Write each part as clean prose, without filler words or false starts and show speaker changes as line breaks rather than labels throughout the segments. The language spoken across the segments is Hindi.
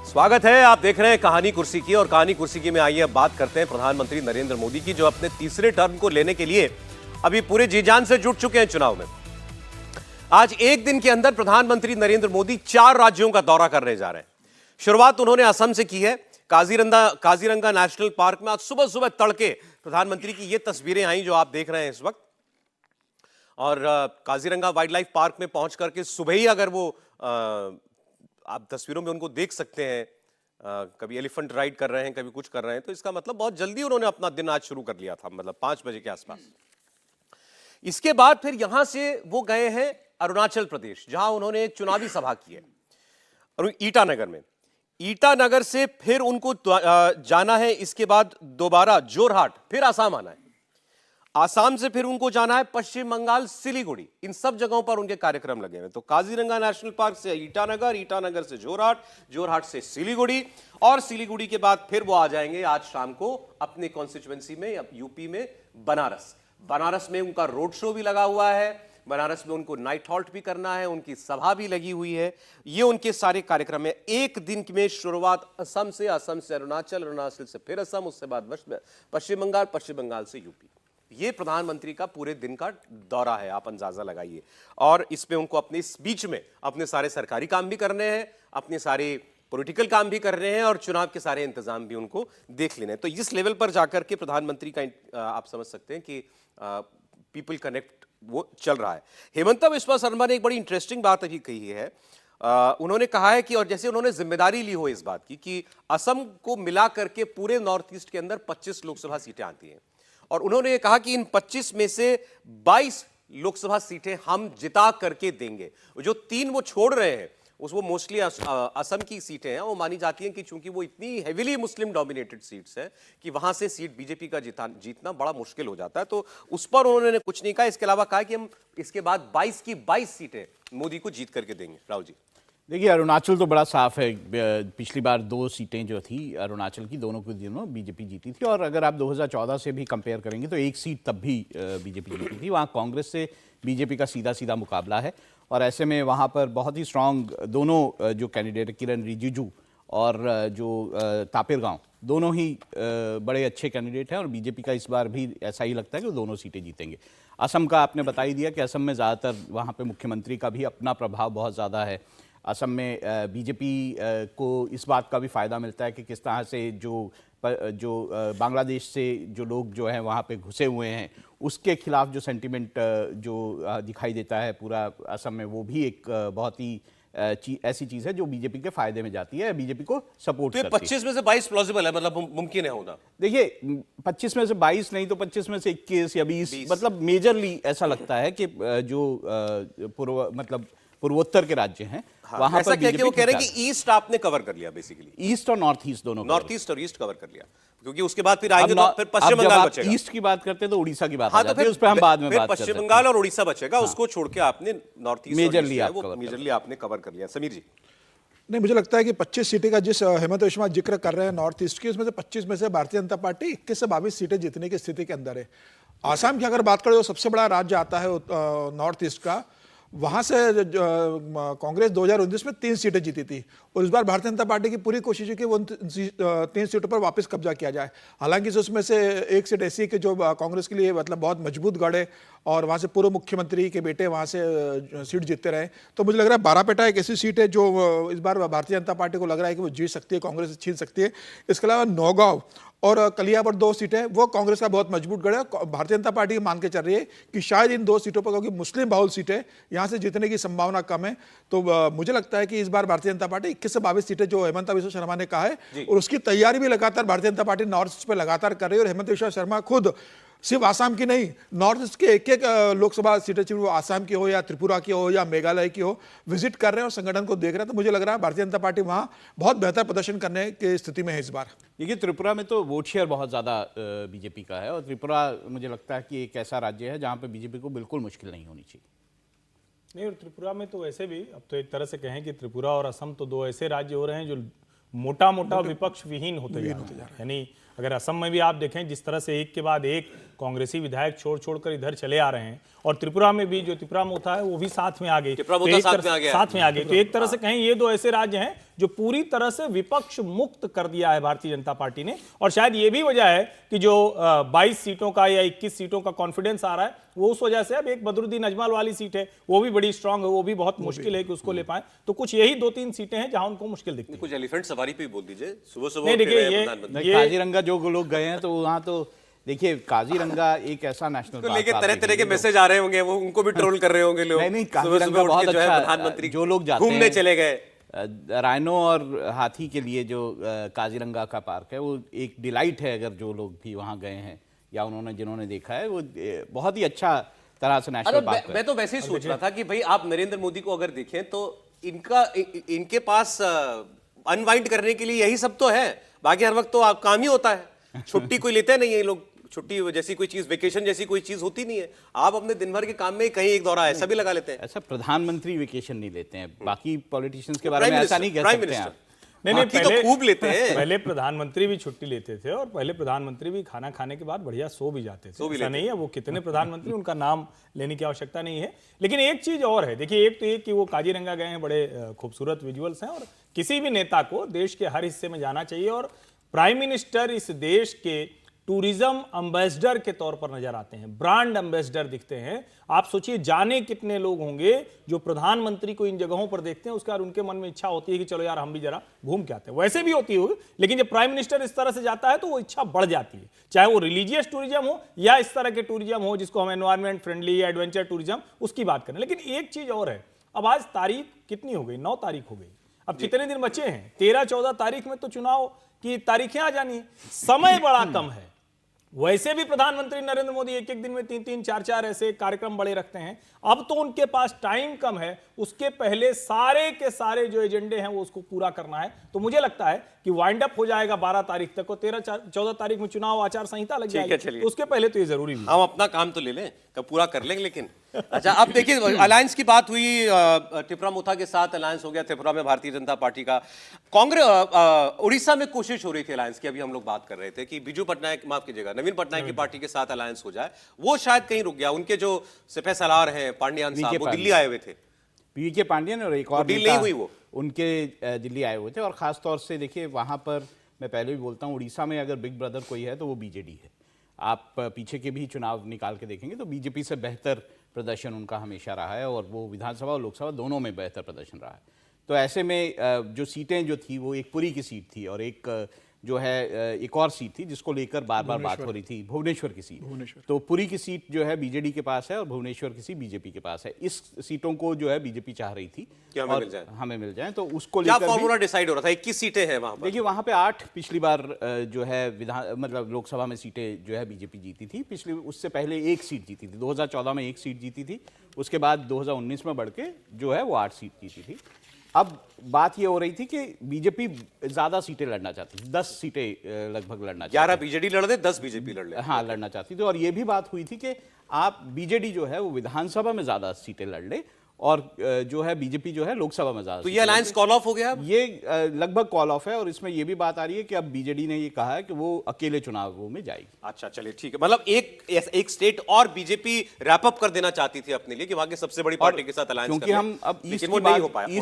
स्वागत है। आप देख रहे हैं कहानी कुर्सी की, और कहानी कुर्सी की में आइए अब बात करते हैं प्रधानमंत्री नरेंद्र मोदी की, जो अपने तीसरे टर्म को लेने के लिए अभी पूरे जी जान से जुट चुके हैं चुनाव में। आज एक दिन के अंदर प्रधानमंत्री नरेंद्र मोदी 4 राज्यों का दौरा करने जा रहे हैं। शुरुआत उन्होंने असम से की है। काजीरंगा नेशनल पार्क में आज सुबह सुबह तड़के प्रधानमंत्री की ये तस्वीरें आई जो आप देख रहे हैं इस वक्त। और काजीरंगा वाइल्ड लाइफ पार्क में पहुंच करके सुबह ही अगर वो आप तस्वीरों में उनको देख सकते हैं, कभी एलिफेंट राइड कर रहे हैं, कभी कुछ कर रहे हैं, तो इसका मतलब बहुत जल्दी उन्होंने अपना दिन आज शुरू कर लिया था, मतलब 5 बजे के आसपास। इसके बाद फिर यहां से वो गए हैं अरुणाचल प्रदेश, जहां उन्होंने एक चुनावी सभा की है और ईटानगर में। ईटानगर से फिर उनको जाना है, इसके बाद दोबारा जोरहाट, फिर आसाम आना है। आसाम से फिर उनको जाना है पश्चिम बंगाल, सिलीगुड़ी। इन सब जगहों पर उनके कार्यक्रम लगे हुए। तो काजीरंगा नेशनल पार्क से ईटानगर, ईटानगर से जोरहाट, जोरहाट से सिलीगुड़ी, और सिलीगुड़ी के बाद फिर वो आ जाएंगे आज शाम को अपने कॉन्स्टिट्यूएंसी में, यूपी में बनारस। बनारस में उनका रोड शो भी लगा हुआ है। बनारस में उनको नाइट हॉल्ट भी करना है, उनकी सभा भी लगी हुई है। ये उनके सारे कार्यक्रम है। एक दिन में शुरुआत असम से अरुणाचल, अरुणाचल से फिर असम, उसके बाद पश्चिम बंगाल, पश्चिम बंगाल से यूपी। ये प्रधानमंत्री का पूरे दिन का दौरा है, आप अंदाजा लगाइए। और इसमें उनको अपने इस बीच में अपने सारे सरकारी काम भी करने हैं, अपने सारे पॉलिटिकल काम भी कर रहे हैं, और चुनाव के सारे इंतजाम भी उनको देख लेने हैं। तो इस लेवल पर जाकर के प्रधानमंत्री का आप समझ सकते हैं कि पीपल कनेक्ट वो चल रहा है। हेमंता बिस्वा शर्मा ने एक बड़ी इंटरेस्टिंग बात अभी कही है। उन्होंने कहा है कि, और जैसे उन्होंने जिम्मेदारी ली हो इस बात की, कि असम को मिला करके पूरे नॉर्थ ईस्ट के अंदर 25 लोकसभा सीटें आती हैं, और उन्होंने ये कहा कि इन 25 में से 22 लोकसभा सीटें हम जिता करके देंगे। जो 3 वो छोड़ रहे हैं वो मोस्टली असम की सीटें हैं। वो मानी जाती हैं कि चूंकि वो इतनी हेविली मुस्लिम डोमिनेटेड सीट्स हैं कि वहां से सीट बीजेपी का जीतना बड़ा मुश्किल हो जाता है। तो उस पर उन्होंने कुछ नहीं कहा। इसके अलावा कहा कि हम इसके बाद 22 की 22 सीटें मोदी को जीत करके देंगे। राव जी,
देखिए, अरुणाचल तो बड़ा साफ है। पिछली बार 2 सीटें जो थी अरुणाचल की, दोनों के दिनों बीजेपी जीती थी। और अगर आप 2014 से भी कंपेयर करेंगे तो 1 सीट तब भी बीजेपी जीती थी। वहाँ कांग्रेस से बीजेपी का सीधा सीधा मुकाबला है, और ऐसे में वहाँ पर बहुत ही स्ट्रांग दोनों जो कैंडिडेट, किरण रिजिजू और जो तापिर गांव, दोनों ही बड़े अच्छे कैंडिडेट हैं। और बीजेपी का इस बार भी ऐसा ही लगता है कि वो दोनों सीटें जीतेंगे। असम का आपने बता ही दिया कि असम में ज़्यादातर वहाँ पे मुख्यमंत्री का भी अपना प्रभाव बहुत ज़्यादा है। असम में बीजेपी को इस बात का भी फ़ायदा मिलता है कि किस तरह से जो बांग्लादेश से जो लोग जो हैं वहाँ पे घुसे हुए हैं, उसके खिलाफ जो सेंटिमेंट जो दिखाई देता है पूरा असम में, वो भी एक बहुत ही ऐसी चीज़ है जो बीजेपी के फायदे में जाती है, बीजेपी को सपोर्ट करती है।
25 में से 22 प्लॉजिबल है, मतलब मुमकिन है होना।
देखिए, 25 में से 22 नहीं तो 25 में से 21 या 20, मतलब मेजरली ऐसा लगता है कि जो पूर्वोत्तर के राज्य हैं,
हाँ,
वहां
ऐसा
पर
क्या कि वो कह रहे हैं कि ईस्ट आपने कवर कर लिया, बेसिकली
ईस्ट और नॉर्थ ईस्ट दोनों,
नॉर्थ ईस्ट और ईस्ट कवर कर लिया, क्योंकि उसके बाद फिर आएंगे तो फिर पश्चिम बंगाल बचेगा।
ईस्ट की बात करते हैं तो उड़ीसा की बात
हाँ,
आ जाती है, उस पर हम बाद में बात करते हैं।
पश्चिम बंगाल और उड़ीसा बचेगा, उसको छोड़ के आपने नॉर्थ ईस्ट
मेजरली
आपने कवर कर लिया। समीर जी,
नहीं, मुझे लगता है कि 25 सीटें का जिस हेमंत बिस्वा जिक्र कर रहे हैं नॉर्थ ईस्ट की, उसमें से 25 में से भारतीय जनता पार्टी 21 से 22 सीटें जीतने की स्थिति के अंदर है। आसाम की अगर बात करें तो सबसे बड़ा राज्य आता है नॉर्थ ईस्ट का। वहाँ से कांग्रेस 2019 में 3 सीटें जीती थी, और इस बार भारतीय जनता पार्टी की पूरी कोशिश है कि वो 3 सीटों पर वापस कब्जा किया जाए। हालांकि उसमें से 1 सीट ऐसी है कि जो कांग्रेस के लिए मतलब बहुत मजबूत गढ़ है, और वहाँ से पूर्व मुख्यमंत्री के बेटे वहाँ से सीट जीतते रहे। तो मुझे लग रहा है बारापेटा एक ऐसी सीट है जो इस बार भारतीय जनता पार्टी को लग रहा है कि वो जीत सकती है, कांग्रेस छीन सकती है। इसके अलावा नौगांव और कलिया पर 2 सीटें, वो कांग्रेस का बहुत मजबूत गढ़ है। भारतीय जनता पार्टी मान के चल रही है कि शायद इन 2 सीटों पर, क्योंकि मुस्लिम बहुल सीटें, यहाँ से जीतने की संभावना कम है। तो मुझे लगता है कि इस बार भारतीय जनता पार्टी 21 से 22 सीटें जो हेमंत बिस्वा शर्मा ने कहा है, और उसकी तैयारी भी लगातार Bharatiya Janata party north east पर लगातार कर रही है। और हेमंत बिस्वा शर्मा खुद सिर्फ आसाम की नहीं, नॉर्थ ईस्ट के एक लोकसभा सीटें, चाहे वो आसाम की हो या त्रिपुरा की हो या मेघालय की हो, विजिट कर रहे हैं और संगठन को देख रहे हैं। तो मुझे लग रहा है भारतीय जनता पार्टी वहाँ बहुत बेहतर प्रदर्शन करने की स्थिति में है इस बार।
देखिए, त्रिपुरा में तो वोट शेयर बहुत ज़्यादा बीजेपी का है, और त्रिपुरा मुझे लगता है कि एक ऐसा राज्य है जहाँ पर बीजेपी को बिल्कुल मुश्किल नहीं होनी चाहिए।
नहीं, और त्रिपुरा में तो वैसे भी अब तो एक तरह से कहें कि त्रिपुरा और असम तो 2 ऐसे राज्य हो रहे हैं जो मोटा विपक्ष विहीन होते जा रहे हैं। यानी अगर असम में भी आप देखें जिस तरह से एक के बाद एक कांग्रेसी विधायक छोड़कर इधर चले आ रहे हैं, और त्रिपुरा में भी जो त्रिपुरा मोथा है वो भी साथ में आ गई,
त्रिपुरा
तो
मोथा
एक
साथ
तरह
में आ गया।
साथ में आ गई। तो एक तरह से कहें ये दो ऐसे राज्य हैं जो पूरी तरह से विपक्ष मुक्त कर दिया है भारतीय जनता पार्टी ने, और शायद ये भी वजह है कि जो 22 सीटों का या 21 सीटों का कॉन्फिडेंस आ रहा है वो उस वजह से। अब एक बदरुद्दीन अजमल वाली सीट है, वो भी बड़ी स्ट्रांग है, वो भी बहुत मुश्किल है कि उसको ले पाए। तो कुछ यही 2-3 सीटें हैं जहां उनको मुश्किल दिखती है।
कुछ एलिफेंट सवारी पे भी बोल दीजिए, सुबह सुबह
नहीं, देखिए,
उठ के
ये-
प्रधानमंत्री
नहीं, काजीरंगा जो लोग गए हैं तो वहाँ तो देखिए काजीरंगा एक ऐसा नेशनल
को
पार्क
लेके
आप
तरह तरह के
देखेंगे
मैसेज आ रहे होंगे, वो उनको भी ट्रोल कर रहे होंगे लोग।
नहीं,
सुबह
काजीरंगा
सुबह उठ के
बहुत
जो है
अच्छा,
प्रधानमंत्री
जो लोग जाते
घूमने
हैं
चले गए।
राइनो और हाथी के लिए जो काजीरंगा का पार्क है वो एक डिलाइट है, अगर जो लोग भी वहाँ गए हैं या जिन्होंने देखा है, वो बहुत ही अच्छा तरह से नेशनल
अरे
पार्क है।
मैं तो वैसे ही सोच रहा था कि भाई आप नरेंद्र मोदी को अगर देखें तो इनके पास अनवाइंड करने के लिए यही सब तो है, बाकी हर वक्त तो आप काम ही होता है, छुट्टी कोई लेते नहीं है ये लोग, छुट्टी जैसी कोई चीज, वेकेशन जैसी कोई चीज होती नहीं है। आप अपने दिन भर के काम में कहीं एक दौरा ऐसा भी लगा लेते हैं।
ऐसा प्रधानमंत्री वेकेशन नहीं लेते हैं, बाकी पॉलिटिशियंस के बारे में ऐसा नहीं कह
प्राइम
सकते हैं
मिनिस्टर
आप।
नहीं,
बाकी तो खूब लेते हैं।
पहले प्रधानमंत्री भी छुट्टी लेते थे, और पहले प्रधानमंत्री भी खाना खाने के बाद बढ़िया सो भी जाते थे। ऐसा नहीं है, वो कितने प्रधानमंत्री, उनका नाम लेने की आवश्यकता नहीं है। लेकिन एक चीज और है, देखिए, एक तो ये कि वो काजीरंगा गए हैं, बड़े खूबसूरत विजुअल्स हैं, और किसी भी नेता को देश के हर हिस्से में जाना चाहिए, और प्राइम मिनिस्टर इस देश के टूरिज्म एम्बेसडर के तौर पर नजर आते हैं, ब्रांड एम्बेसडर दिखते हैं। आप सोचिए जाने कितने लोग होंगे जो प्रधानमंत्री को इन जगहों पर देखते हैं, उसके बाद उनके मन में इच्छा होती है कि चलो यार हम भी जरा घूम के आते हैं। वैसे भी होती होगी, लेकिन जब प्राइम मिनिस्टर इस तरह से जाता है तो वो इच्छा बढ़ जाती है, चाहे वो रिलीजियस टूरिज्म हो या इस तरह के टूरिज्म हो जिसको हम एनवायरमेंट फ्रेंडली या एडवेंचर टूरिज्म उसकी बात करें। लेकिन एक चीज और है, अब आज तारीख कितनी हो गई, 9 तारीख हो गई, अब कितने दिन बचे हैं? 13-14 तारीख में तो चुनाव की तारीखें आ जानी है, समय बड़ा कम है। वैसे भी प्रधानमंत्री नरेंद्र मोदी एक एक दिन में 3-3, 4-4 ऐसे कार्यक्रम बड़े रखते हैं, अब तो उनके पास टाइम कम है, उसके पहले सारे के सारे जो एजेंडे हैं वो उसको पूरा करना है। तो मुझे लगता है कि वाइंड अप हो जाएगा 12 तारीख तक, और 13-14 तारीख में चुनाव आचार संहिता लग जाएगी, तो उसके पहले तो ये जरूरी भी है।
हम अपना काम तो ले लें, कब पूरा कर लेंगे। लेकिन अच्छा, अब देखिए अलायंस की बात हुई, त्रिपुरा मोथा के साथ अलायंस हो गया, त्रिपुरा में भारतीय जनता पार्टी का, कांग्रेस उड़ीसा में कोशिश हो रही थी अलायंस की, अभी हम लोग बात कर रहे थे कि बीजू पटनायक, माफ कीजिएगा, नवीन पटनायक की पार्टी के साथ अलायंस हो जाए, वो शायद कहीं रुक गया। उनके जो सिपह सलार हैं पांड्यान साहब, वो दिल्ली आए हुए थे,
पीके पांड्यन और एक और
डील
नेता
नहीं हुई वो,
उनके दिल्ली आए हुए थे। और खास तौर से देखिए वहां पर, मैं पहले भी बोलता हूँ, उड़ीसा में अगर बिग ब्रदर कोई है तो वो बीजेडी है। आप पीछे के भी चुनाव निकाल के देखेंगे तो बीजेपी से बेहतर प्रदर्शन उनका हमेशा रहा है, और वो विधानसभा और लोकसभा दोनों में बेहतर प्रदर्शन रहा है। तो ऐसे में जो सीटें जो थी वो एक पुरी की सीट थी, और एक जो है एक और सीट थी जिसको लेकर बार बार बात हो रही थी, भुवनेश्वर की सीट। तो पुरी की सीट जो है बीजेडी के पास है और भुवनेश्वर की सीट बीजेपी के पास है। इस सीटों को जो है बीजेपी चाह रही थी
कि हमें मिल जाए,
हमें मिल जाए, तो उसको
क्या
लेकर
फॉर्मूला डिसाइड हो रहा था? 21 सीटें हैं वहां पर।
देखिए वहां पे 8 पिछली बार जो है मतलब लोकसभा में सीटें जो है बीजेपी जीती थी। पिछली उससे पहले 1 सीट जीती थी, 2014 में 1 सीट जीती थी, उसके बाद 2019 में बढ़ के जो है वो 8 सीट जीती थी। अब बात ये हो रही थी कि बीजेपी ज्यादा सीटें लड़ना चाहती थी, 10 सीटें लगभग लड़ना चाहती
11 बीजेडी लड़ दे, 10 बीजेपी लड़ ले।
हाँ, लड़ना चाहती थी। और ये भी बात हुई थी कि आप बीजेडी जो है वो विधानसभा में ज्यादा सीटें लड़ ले, और जो है बीजेपी जो है लोकसभा में ज्यादा।
तो ये अलायंस कॉल ऑफ हो गया अब?
ये लगभग कॉल ऑफ है, और इसमें ये भी बात आ रही है कि अब बीजेडी ने ये कहा है कि वो अकेले चुनावों में जाएगी।
अच्छा, चलिए ठीक है, मतलब एक स्टेट और बीजेपी रैप अप कर देना चाहती थी अपने लिए कि वहां की सबसे बड़ी पार्टी के साथ अलायंस,
क्योंकि हम अब ईस्ट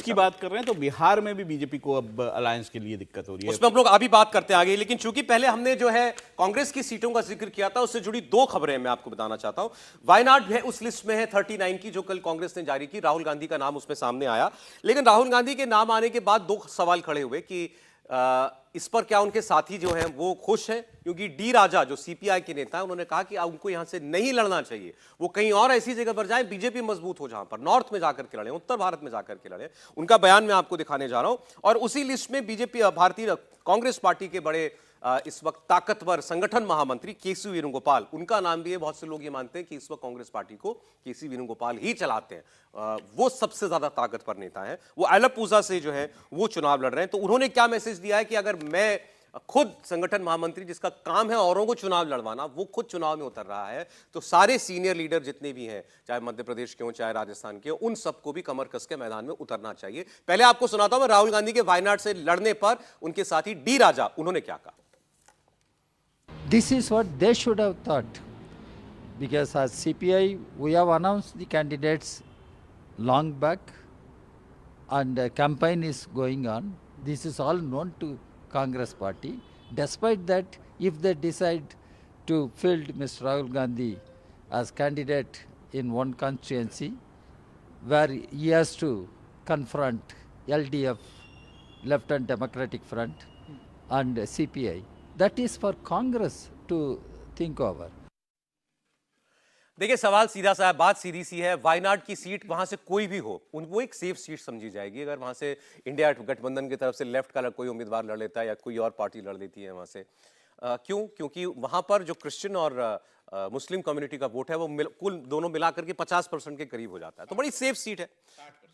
की बात कर रहे हैं, तो बिहार में भी बीजेपी को अब अलायंस के लिए दिक्कत हो रही है।
उसमें हम लोग अभी बात करते हैं आगे, लेकिन चूंकि पहले हमने जो है कांग्रेस की सीटों का जिक्र किया था, उससे जुड़ी 2 खबरें मैं आपको बताना चाहता हूं। वायनाड है उस लिस्ट में है 39 की, जो कल कांग्रेस ने जारी की, राहुल गांधी का नाम उसमें सामने आया। लेकिन राहुल गांधी के नाम आने के बाद 2 सवाल खड़े हुए कि इस पर क्या उनके साथी जो हैं वो खुश हैं, क्योंकि डी राजा जो सीपीआई के नेता हैं, उन्होंने कहा कि उनको यहां से नहीं लड़ना चाहिए, वो कहीं और ऐसी जगह पर जाएं, बीजेपी मजबूत हो, जहां पर नॉर्थ में जाकर के लड़े, उत्तर भारत में जाकर के लड़े। उनका बयान मैं आपको दिखाने जा रहा हूं। और उसी लिस्ट में बीजेपी, भारतीय कांग्रेस पार्टी के बड़े इस वक्त ताकतवर संगठन महामंत्री केसी वेणुगोपाल, उनका नाम भी है। बहुत से लोग ये मानते हैं कि इस वक्त कांग्रेस पार्टी को केसी वेणुगोपाल ही चलाते हैं, वो सबसे ज्यादा ताकतवर नेता है। वो एलापूजा से जो है वो चुनाव लड़ रहे हैं। तो उन्होंने क्या मैसेज दिया है कि अगर मैं खुद संगठन महामंत्री, जिसका काम है औरों को चुनाव लड़वाना, वो खुद चुनाव में उतर रहा है, तो सारे सीनियर लीडर जितने भी हैं, चाहे मध्य प्रदेश के हो चाहे राजस्थान के हो, उन सबको भी कमर कस के मैदान में उतरना चाहिए। पहले आपको सुनाता हूं मैं राहुल गांधी के वायनाड से लड़ने पर उनके साथी डी राजा, उन्होंने क्या कहा।
This is what they should have thought. because as CPI we have announced the candidates long back and campaign is going on. This is all known to Congress party. Despite that, if they decide to field Mr. Rahul Gandhi as candidate in one constituency where he has to confront LDF, Left and Democratic Front, and CPI, that is for Congress to think over.
देखिए सवाल सीधा सा है, बात सीधी सी है। वायनाड की सीट वहां से कोई भी हो, उनको एक सेफ सीट समझी जाएगी। अगर वहां से इंडिया गठबंधन की तरफ से लेफ्ट का कोई उम्मीदवार लड़ लेता है या कोई और पार्टी लड़ लेती है वहां से, क्यों? क्योंकि वहां पर जो क्रिश्चियन और मुस्लिम कम्युनिटी का वोट है वो कुल दोनों मिलाकर के 50% के करीब हो जाता है, तो बड़ी सेफ सीट है।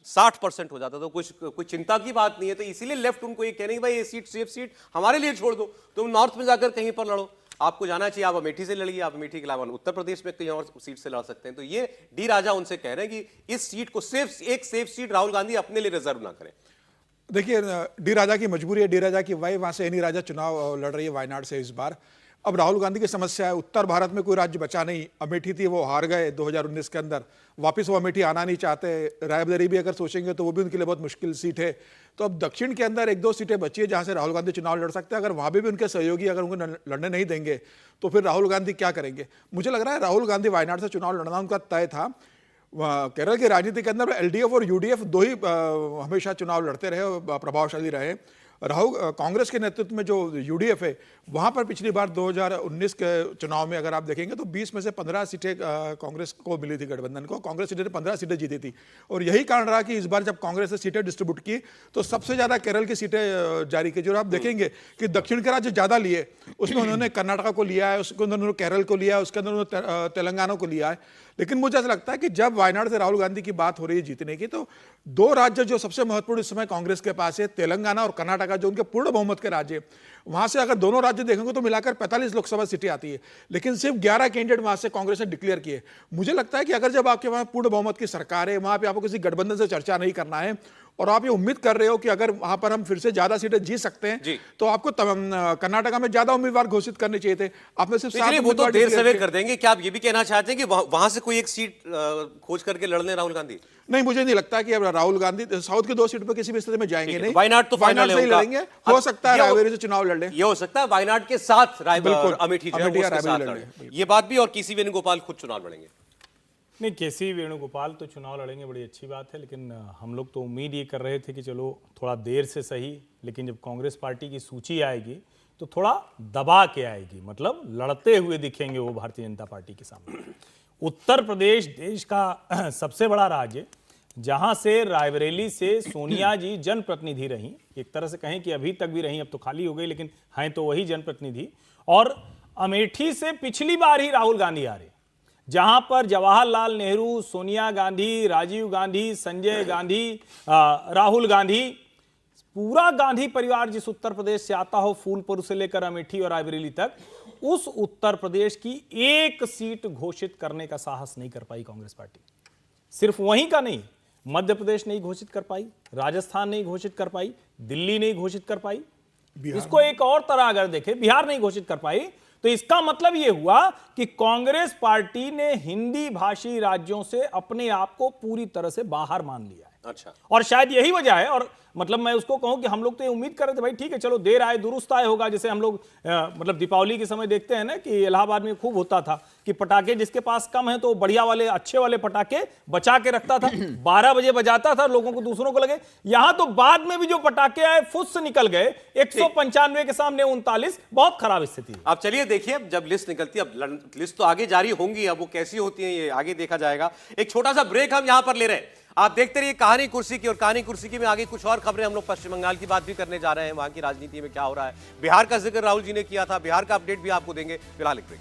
60% हो जाता है, तो कोई चिंता की बात नहीं है। तो इसीलिए लेफ्ट उनको ये कह रहे हैं भाई ये सीट सेफ सीट हमारे लिए छोड़ दो, तुम नॉर्थ में जाकर कहीं पर लड़ो। आपको जाना चाहिए, आप अमेठी से लड़िए, आप अमेठी के अलावा उत्तर प्रदेश में कहीं और सीट से लड़ सकते हैं। तो ये डी राजा उनसे कह रहे हैं कि इस सीट को एक सेफ सीट राहुल गांधी अपने लिए रिजर्व ना करें।
देखिए, डी राजा की मजबूरी है, डी राजा की वही, वहां से एनी राजा चुनाव लड़ रही है वायनाड से इस बार। अब राहुल गांधी की समस्या है, उत्तर भारत में कोई राज्य बचा नहीं। अमेठी थी, वो हार गए 2019 के अंदर, वापस वो अमेठी आना नहीं चाहते। रायबरेली भी अगर सोचेंगे तो वो भी उनके लिए बहुत मुश्किल सीट है। तो अब दक्षिण के अंदर 1-2 सीटें बची है जहां से राहुल गांधी चुनाव लड़ सकते हैं। अगर वहां भी उनके सहयोगी अगर उनको लड़ने नहीं देंगे तो फिर राहुल गांधी क्या करेंगे? मुझे लग रहा है राहुल गांधी वायनाड से चुनाव लड़ना उनका तय था। केरल की राजनीति के अंदर एलडीएफ और यूडीएफ दो ही हमेशा चुनाव लड़ते रहे, प्रभावशाली रहे। राहुल कांग्रेस के नेतृत्व में जो यूडीएफ है वहां पर पिछली बार 2019 के चुनाव में अगर आप देखेंगे तो 20 में से 15 सीटें कांग्रेस को मिली थी, गठबंधन को। कांग्रेस सीटें 15 सीटें जीती थी और यही कारण रहा कि इस बार जब कांग्रेस ने सीटें डिस्ट्रीब्यूट की तो सबसे ज्यादा केरल की सीटें जारी की। जो आप देखेंगे कि दक्षिण के राज्य ज्यादा लिए, उसमें उन्होंने कर्नाटका को लिया है, उसके अंदर उन्होंने केरल को लिया है, उसके अंदर उन्होंने तेलंगाना को लिया है। लेकिन मुझे ऐसा लगता है कि जब वायनाड से राहुल गांधी की बात हो रही है जीतने की, तो 2 राज्य जो सबसे महत्वपूर्ण इस समय कांग्रेस के पास है, तेलंगाना और कर्नाटका, जो उनके पूर्ण बहुमत के राज्य, वहां से अगर दोनों राज्य देखेंगे तो मिलाकर 45 लोकसभा सीटें आती है। लेकिन सिर्फ 11 कैंडिडेट वहां से कांग्रेस ने डिक्लेयर किए। मुझे लगता है कि अगर जब आपके वहां पूर्ण बहुमत की सरकार है, वहां पे आपको किसी गठबंधन से चर्चा नहीं करना है और आप ये उम्मीद कर रहे हो कि अगर वहां पर हम फिर से ज्यादा सीटें जीत सकते हैं तो आपको कर्नाटका में ज्यादा उम्मीदवार घोषित करने चाहिए थे। आपने सिर्फ
वो तो देर सवेर कर देंगे। क्या आप ये भी कहना चाहते हैं कि वहां से कोई एक सीट खोज करके लड़ लें राहुल गांधी?
नहीं, मुझे नहीं लगता कि अब राहुल गांधी साउथ की 2 सीट पर किसी भी स्थिति में जाएंगे नहीं।
वायनाड तो फाइनल
से ही लड़ेंगे। हो सकता है रायबरेली से चुनाव लड़ लें,
ये हो सकता है वायनाड के साथ अमेठी लड़े। ये बात भी। और केसी वेणुगोपाल खुद चुनाव लड़ेंगे?
नहीं, केसी वेणुगोपाल तो चुनाव लड़ेंगे, बड़ी अच्छी बात है। लेकिन हम लोग तो उम्मीद ये कर रहे थे कि चलो थोड़ा देर से सही, लेकिन जब कांग्रेस पार्टी की सूची आएगी तो थोड़ा दबा के आएगी, मतलब लड़ते हुए दिखेंगे वो भारतीय जनता पार्टी के सामने। उत्तर प्रदेश देश का सबसे बड़ा राज्य, जहां से रायबरेली से सोनिया जी जनप्रतिनिधि रही, एक तरह से कहें कि अभी तक भी रही, अब तो खाली हो गई, लेकिन हैं तो वही जनप्रतिनिधि। और अमेठी से पिछली बार ही राहुल गांधी आ रहे, जहां पर जवाहरलाल नेहरू, सोनिया गांधी, राजीव गांधी, संजय गांधी, राहुल गांधी, पूरा गांधी परिवार जिस उत्तर प्रदेश से आता हो, फूलपुर से लेकर अमेठी और रायबरेली तक, उस उत्तर प्रदेश की एक सीट घोषित करने का साहस नहीं कर पाई कांग्रेस पार्टी। सिर्फ वहीं का नहीं, मध्य प्रदेश नहीं घोषित कर पाई, राजस्थान नहीं घोषित कर पाई, दिल्ली नहीं घोषित कर पाई। इसको एक और तरह अगर देखें, बिहार नहीं घोषित कर पाई, तो इसका मतलब यह हुआ कि कांग्रेस पार्टी ने हिंदी भाषी राज्यों से अपने आप को पूरी तरह से बाहर मान लिया है।
अच्छा।
और शायद यही वजह है, और मतलब मैं उसको कहूं कि हम लोग तो ये उम्मीद कर रहे थे भाई ठीक है चलो देर आए दुरुस्त आए होगा। जैसे हम लोग मतलब दीपावली के समय देखते हैं ना कि इलाहाबाद में खूब होता था कि पटाखे जिसके पास कम है तो बढ़िया वाले अच्छे वाले पटाखे बचा के रखता था, 12 बजे बजाता था, लोगों को दूसरों को लगे। यहां तो बाद में भी जो पटाखे आए फुस से निकल गए, 195 के सामने 39, बहुत खराब स्थिति है।
अब चलिए देखिए, अब जब लिस्ट निकलती है, अब लिस्ट तो आगे जारी होंगी, अब वो कैसी होती है ये आगे देखा जाएगा। एक छोटा सा ब्रेक हम यहां पर ले रहे हैं, आप देखते रहिए कहानी कुर्सी की। और कहानी कुर्सी की में आगे कुछ और खबरें, हम लोग पश्चिम बंगाल की बात भी करने जा रहे हैं, वहां की राजनीति में क्या हो रहा है, बिहार का जिक्र राहुल जी ने किया था, बिहार का अपडेट भी आपको देंगे। फिलहाल एक ब्रेक।